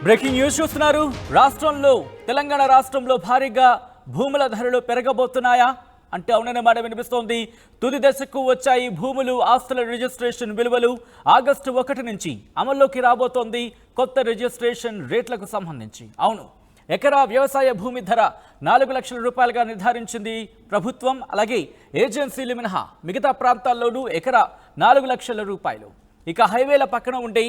Breaking news చూస్తున్నారు. తెలంగాణ రాష్ట్రంలో భారీగా భూముల ధరలు పెరగబోతున్నాయా అంటే అవుననే మాట వినిపిస్తోంది. తుది దశకు వచ్చాయి భూములు, ఆస్తుల రిజిస్ట్రేషన్ విలువలు. ఆగస్టు 1 నుంచి అమల్లోకి రాబోతోంది కొత్త రిజిస్ట్రేషన్ రేట్లకు సంబంధించి. అవును, ఎకరా వ్యవసాయ భూమి ధర 4 లక్షల రూపాయలుగా నిర్ధారించింది ప్రభుత్వం. అలాగే ఏజెన్సీలు మినహా మిగతా ప్రాంతాల్లోనూ ఎకరా 4 లక్షల రూపాయలు. ఇక హైవేల పక్కన ఉండే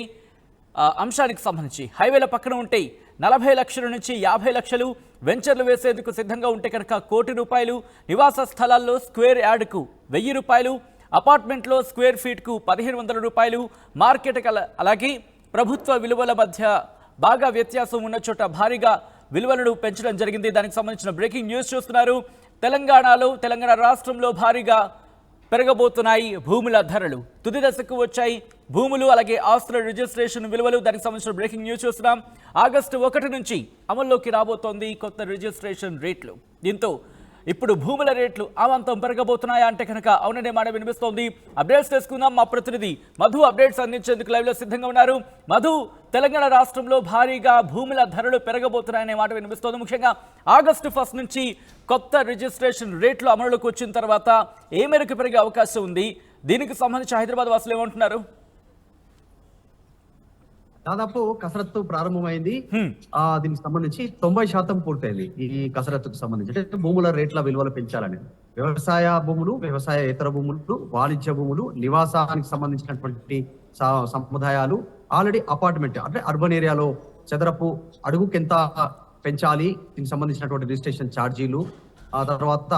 అంశానికి సంబంధించి హైవేల పక్కన ఉంటే 40 లక్షల నుంచి 50 లక్షలు, వెంచర్లు వేసేందుకు సిద్ధంగా ఉంటే కనుక ₹1 కోటి, నివాస స్థలాల్లో స్క్వేర్ యార్డుకు ₹1000, అపార్ట్మెంట్లో స్క్వేర్ ఫీట్కు ₹1500, మార్కెట్ అలాగే ప్రభుత్వ విలువల మధ్య బాగా వ్యత్యాసం ఉన్న చోట భారీగా విలువలను పెంచడం జరిగింది. దానికి సంబంధించిన బ్రేకింగ్ న్యూస్ చూస్తున్నారు. తెలంగాణ రాష్ట్రంలో భారీగా పెరగబోతున్నాయి భూముల ధరలు. తుది దశకు వచ్చాయి భూములు, అలాగే ఆస్తుల రిజిస్ట్రేషన్ విలువలు. దానికి సంబంధించిన బ్రేకింగ్ న్యూస్ చూస్తున్నాం. ఆగస్టు 1 నుంచి అమల్లోకి రాబోతోంది కొత్త రిజిస్ట్రేషన్ రేట్లు. దీంతో ఇప్పుడు భూముల రేట్లు అమాంతం పెరగబోతున్నాయా అంటే కనుక అవుననే మాట వినిపిస్తోంది. అప్డేట్స్ తెలుసుకుందాం. మా ప్రతినిధి మధు అప్డేట్స్ అందించేందుకు లైవ్లో సిద్ధంగా ఉన్నారు. మధు, తెలంగాణ రాష్ట్రంలో భారీగా భూముల ధరలు పెరగబోతున్నాయనే మాట వినిపిస్తోంది. ముఖ్యంగా ఆగస్టు 1 నుంచి కొత్త రిజిస్ట్రేషన్ రేట్లు అమలులోకి వచ్చిన తర్వాత ఏ మేరకు పెరిగే అవకాశం ఉంది? దీనికి సంబంధించి హైదరాబాద్ వాసులు ఏమంటున్నారు? దాదాపు కసరత్తు ప్రారంభమైంది. దీనికి సంబంధించి 90% పూర్తయింది. ఈ కసరత్తుకు సంబంధించి అంటే భూముల రేట్ల విలువలు పెంచాలని వ్యవసాయ భూములు, వ్యవసాయేతర భూములు, వాణిజ్య భూములు, నివాసానికి సంబంధించినటువంటి సముదాయాలు, ఆల్రెడీ అపార్ట్మెంట్ అంటే అర్బన్ ఏరియాలో చదరపు అడుగుకి ఎంత పెంచాలి, దీనికి సంబంధించినటువంటి రిజిస్ట్రేషన్ ఛార్జీలు, ఆ తర్వాత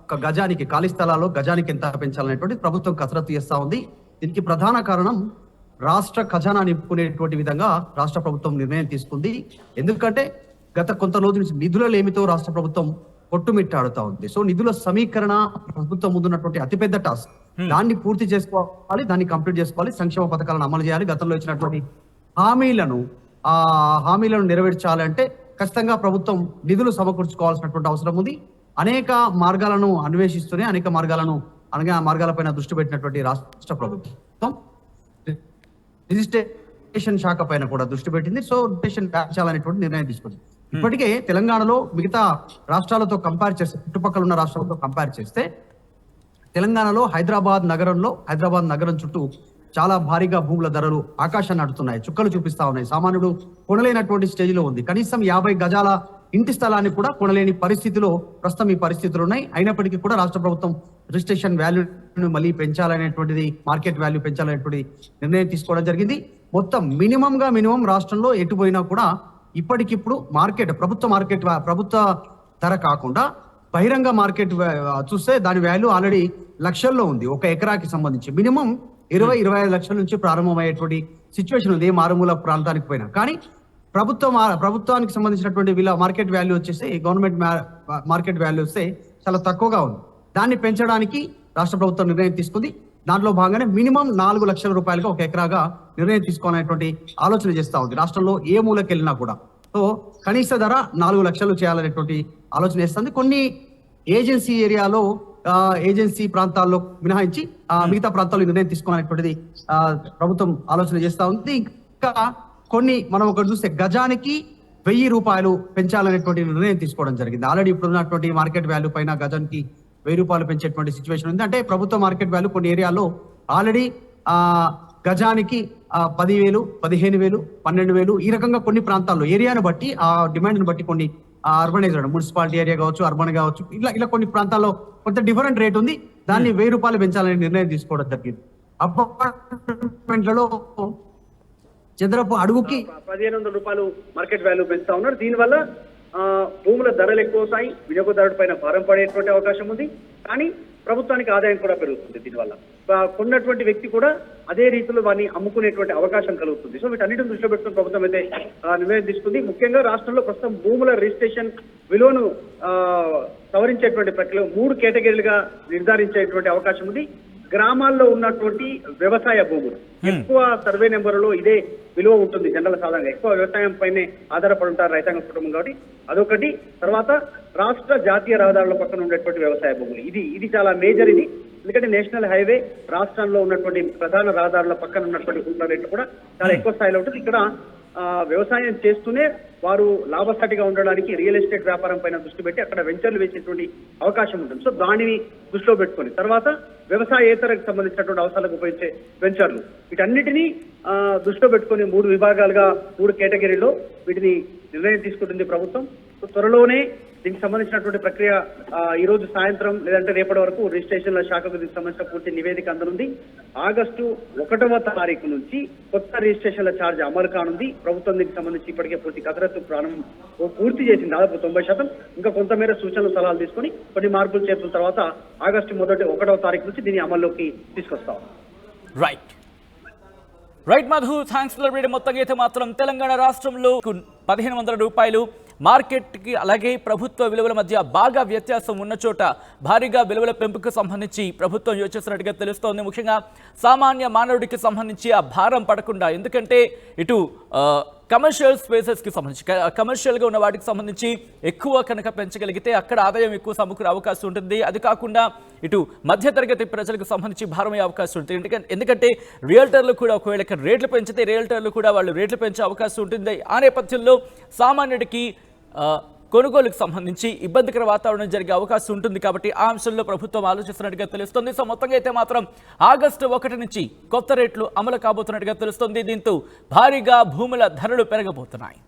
ఒక గజానికి ఖాళీ స్థలాల్లో గజానికి ఎంత పెంచాలనేటువంటి ప్రభుత్వం కసరత్తు చేస్తా ఉంది. దీనికి ప్రధాన కారణం రాష్ట్ర ఖజానా నింపుకునేటువంటి విధంగా రాష్ట్ర ప్రభుత్వం నిర్ణయం తీసుకుంది. ఎందుకంటే గత కొంత రోజు నుంచి నిధుల లేమితో రాష్ట్ర ప్రభుత్వం కొట్టుమిట్టాడుతా ఉంది. సో నిధుల సమీకరణ ప్రభుత్వం ముందున్నటువంటి అతిపెద్ద టాస్క్. దాన్ని పూర్తి చేసుకోవాలి, దాన్ని కంప్లీట్ చేసుకోవాలి, సంక్షేమ పథకాలను అమలు చేయాలి. గతంలో ఇచ్చినటువంటి హామీలను నెరవేర్చాలంటే ఖచ్చితంగా ప్రభుత్వం నిధులు సమకూర్చుకోవాల్సినటువంటి అవసరం ఉంది. అనేక మార్గాలను అన్వేషిస్తూనే అనేక మార్గాలపైన దృష్టి పెట్టినటువంటి రాష్ట్ర ప్రభుత్వం రిజిస్ట్రేషన్ శాఖ పైన కూడా దృష్టి పెట్టింది. సో రిజిస్ట్రేషన్ పెంచాలనేటువంటి నిర్ణయం తీసుకుంది. ఇప్పటికే తెలంగాణలో మిగతా రాష్ట్రాలతో కంపేర్ చేస్తే, చుట్టుపక్కల ఉన్న రాష్ట్రాలతో కంపేర్ చేస్తే తెలంగాణలో హైదరాబాద్ నగరం చుట్టూ చాలా భారీగా భూముల ధరలు ఆకాశాన్ని అడుతున్నాయి, చుక్కలు చూపిస్తా ఉన్నాయి. సామాన్యుడు కొనలేనటువంటి స్టేజ్లో ఉంది. కనీసం 50 గజాల ఇంటి స్థలాన్ని కూడా కొనలేని పరిస్థితిలో ప్రస్తుతం ఈ పరిస్థితులు ఉన్నాయి. అయినప్పటికీ కూడా రాష్ట్ర ప్రభుత్వం రిజిస్ట్రేషన్ వాల్యూను మళ్ళీ పెంచాలనేటువంటిది, మార్కెట్ వాల్యూ పెంచాలనేటువంటి నిర్ణయం తీసుకోవడం జరిగింది. మొత్తం మినిమం రాష్ట్రంలో ఎటు పోయినా కూడా ఇప్పటికిప్పుడు ప్రభుత్వ ధర కాకుండా బహిరంగ మార్కెట్ చూస్తే దాని వాల్యూ ఆల్రెడీ లక్షల్లో ఉంది. ఒక ఎకరాకి సంబంధించి మినిమం 20-25 లక్షల నుంచి ప్రారంభమయ్యేటువంటి సిచ్యువేషన్ ఉంది మారుమూల ప్రాంతానికి పోయినా. కానీ ప్రభుత్వానికి సంబంధించినటువంటి మార్కెట్ వాల్యూ వచ్చేసి, గవర్నమెంట్ మార్కెట్ వాల్యూ వస్తే చాలా తక్కువగా ఉంది. దాన్ని పెంచడానికి రాష్ట్ర ప్రభుత్వం నిర్ణయం తీసుకుంది. దాంట్లో భాగంగానే మినిమం 4 లక్షల రూపాయలుగా ఒక ఎకరాగా నిర్ణయం తీసుకోవాలనేటువంటి ఆలోచన చేస్తా ఉంది. రాష్ట్రంలో ఏ మూలకి వెళ్ళినా కూడా సో కనీస ధర 4 లక్షలు చేయాలనేటువంటి ఆలోచన చేస్తుంది. కొన్ని ఏజెన్సీ ప్రాంతాల్లో మినహాయించి మిగతా ప్రాంతాల్లో నిర్ణయం తీసుకోవాలనేటువంటిది ప్రభుత్వం ఆలోచన చేస్తా ఉంది. ఇంకా కొన్ని మనం ఒకటి చూస్తే గజానికి ₹1000 పెంచాలనేటువంటి నిర్ణయం తీసుకోవడం జరిగింది. ఆల్రెడీ ఇప్పుడు ఉన్నటువంటి మార్కెట్ వాల్యూ పైన గజానికి ₹1000 పెంచేటువంటి సిచ్యువేషన్ ఉంది. అంటే ప్రభుత్వ మార్కెట్ వాల్యూ కొన్ని ఏరియాలో ఆల్రెడీ గజానికి 10,000, 15,000, 12,000 ఈ రకంగా కొన్ని ప్రాంతాల్లో ఏరియాను బట్టి, ఆ డిమాండ్ని బట్టి కొన్ని అర్బనైజ్డ్ మున్సిపాలిటీ ఏరియా కావచ్చు, అర్బన్ కావచ్చు, ఇలా కొన్ని ప్రాంతాల్లో కొంత డిఫరెంట్ రేట్ ఉంది. దాన్ని ₹1000 పెంచాలనే నిర్ణయం తీసుకోవడం జరిగింది. అపార్ట్మెంట్లలో చదరపు అడుగుకి ₹1,500 మార్కెట్ వాల్యూ పెంచుతా ఉన్నారు. దీనివల్ల భూముల ధరలు ఎక్కువ అవుతాయి, వినియోగదారుడి పైన భారం పడేటువంటి అవకాశం ఉంది. కానీ ప్రభుత్వానికి ఆదాయం కూడా పెరుగుతుంది. దీనివల్ల కొన్నటువంటి వ్యక్తి కూడా అదే రీతిలో వారిని అమ్ముకునేటువంటి అవకాశం కలుగుతుంది. సో వీటన్నిటిని దృష్టిలో పెట్టుకుని ప్రభుత్వం అయితే నిర్ణయం తీసుకుంది. ముఖ్యంగా రాష్ట్రంలో ప్రస్తుతం భూముల రిజిస్ట్రేషన్ విలువను సవరించేటువంటి ప్రక్రియలో 3 కేటగిరీలుగా నిర్ధారించేటువంటి అవకాశం ఉంది. గ్రామాల్లో ఉన్నటువంటి వ్యవసాయ భూములు ఎక్కువ సర్వే నెంబర్లో ఇదే విలువ ఉంటుంది. జనరల్ సాధారణంగా ఎక్కువ వ్యవసాయం పైనే ఆధారపడి ఉంటారు రైతాంగ కుటుంబం కాబట్టి అదొకటి. తర్వాత రాష్ట్ర జాతీయ రహదారుల పక్కన ఉండేటువంటి వ్యవసాయ భూములు, ఇది చాలా మేజర్. ఇది ఎందుకంటే నేషనల్ హైవే రాష్ట్రంలో ఉన్నటువంటి ప్రధాన రహదారుల పక్కన ఉన్నటువంటి భూముల రేట్లు కూడా చాలా ఎక్కువ స్థాయిలో ఉంటుంది. ఇక్కడ వ్యవసాయం చేస్తూనే వారు లాభసాటిగా ఉండడానికి రియల్ ఎస్టేట్ వ్యాపారం పైన దృష్టి పెట్టి అక్కడ వెంచర్లు వేసేటువంటి అవకాశం ఉంటుంది. సో దానిని దృష్టిలో పెట్టుకొని తర్వాత వ్యవసాయేతరకు సంబంధించినటువంటి అవసరాలకు ఉపయోగించే వెంచర్లు వీటన్నిటినీ దృష్టిలో పెట్టుకొని 3 విభాగాలుగా 3 కేటగిరీలో వీటిని నిర్ణయం తీసుకుంటుంది ప్రభుత్వం. సో త్వరలోనే దీనికి సంబంధించినటువంటి ప్రక్రియ ఈ రోజు సాయంత్రం లేదంటే రేపటి వరకు రిజిస్ట్రేషన్ల శాఖకు దీనికి సంబంధించిన పూర్తి నివేదిక అందనుంది. ఆగస్టు 1వ తారీఖు నుంచి కొత్త రిజిస్ట్రేషన్ల ఛార్జ్ అమలు కానుంది. ప్రభుత్వం దీనికి సంబంధించి ఇప్పటికే పూర్తి కసరత్తు పూర్తి చేసింది, దాదాపు 90%. ఇంకా కొంతమేర సూచనలు సలహాలు తీసుకొని కొన్ని మార్పులు చేర్చిన తర్వాత ఆగస్టు 1వ తారీఖు నుంచి దీన్ని అమల్లోకి తీసుకొస్తాం. Right Madhu, thanks for video. మొత్తంగా అయితే మాత్రం తెలంగాణ రాష్ట్రంలో 1500 రూపాయలు మార్కెట్కి అలాగే ప్రభుత్వ విలువల మధ్య బాగా వ్యత్యాసం ఉన్న చోట భారీగా విలువల పెంపుకు సంబంధించి ప్రభుత్వం యోచిస్తున్నట్టుగా తెలుస్తోంది. ముఖ్యంగా సామాన్య మానవుడికి సంబంధించి ఆ భారం పడకుండా, ఎందుకంటే ఇటు కమర్షియల్ స్పేసెస్కి సంబంధించి కమర్షియల్గా ఉన్న వాటికి సంబంధించి ఎక్కువ కనుక పెంచగలిగితే అక్కడ ఆదాయం ఎక్కువ సమకూరే అవకాశం ఉంటుంది. అది కాకుండా ఇటు మధ్యతరగతి ప్రజలకు సంబంధించి భారమయ్యే అవకాశం ఉంటుంది. ఎందుకంటే రియల్టర్లు కూడా ఒకవేళ రేట్లు పెంచితే రియల్టర్లు కూడా వాళ్ళు రేట్లు పెంచే అవకాశం ఉంటుంది. ఆ నేపథ్యంలో సామాన్యుడికి కొనుగోలుకు సంబంధించి ఇబ్బందికర వాతావరణం జరిగే అవకాశం ఉంటుంది. కాబట్టి ఆ అంశంలో ప్రభుత్వం ఆలోచిస్తున్నట్టుగా తెలుస్తుంది. సో మొత్తంగా అయితే మాత్రం ఆగస్టు 1 నుంచి కొత్త రేట్లు అమలు కాబోతున్నట్టుగా తెలుస్తుంది. దీంతో భారీగా భూముల ధరలు పెరగబోతున్నాయి.